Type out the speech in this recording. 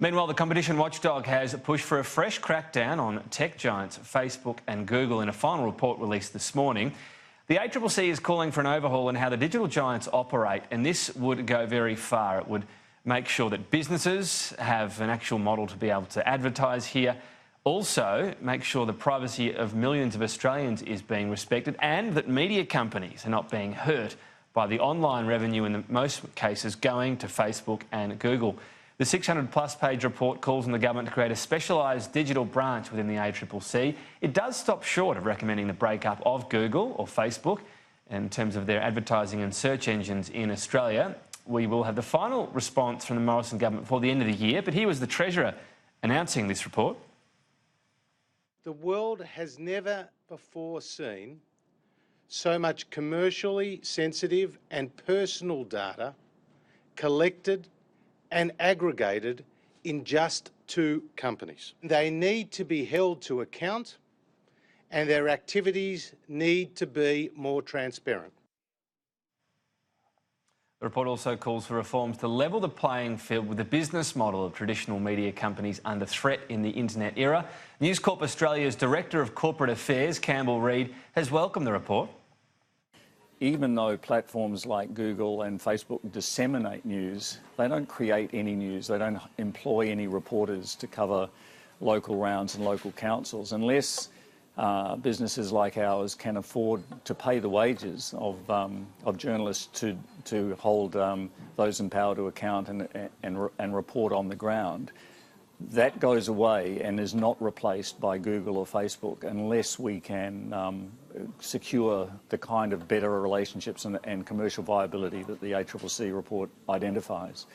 Meanwhile, the competition watchdog has pushed for a fresh crackdown on tech giants Facebook and Google in a final report released this morning. The ACCC is calling for an overhaul in how the digital giants operate, and this would go very far. It would make sure that businesses have an actual model to be able to advertise here. Also, make sure the privacy of millions of Australians is being respected and that media companies are not being hurt by the online revenue in most cases going to Facebook and Google. The 600-plus page report calls on the government to create a specialised digital branch within the ACCC. It does stop short of recommending the breakup of Google or Facebook in terms of their advertising and search engines in Australia. We will have the final response from the Morrison government before the end of the year, but here was the Treasurer announcing this report. The world has never before seen so much commercially sensitive and personal data collected and aggregated in just two companies. They need to be held to account and their activities need to be more transparent. The report also calls for reforms to level the playing field with the business model of traditional media companies under threat in the internet era. News Corp Australia's Director of Corporate Affairs, Campbell Reid, has welcomed the report. Even though platforms like Google and Facebook disseminate news, they don't create any news. They don't employ any reporters to cover local rounds and local councils. Unless businesses like ours can afford to pay the wages of journalists to hold those in power to account and report on the ground, that goes away and is not replaced by Google or Facebook unless we can secure the kind of better relationships and commercial viability that the ACCC report identifies.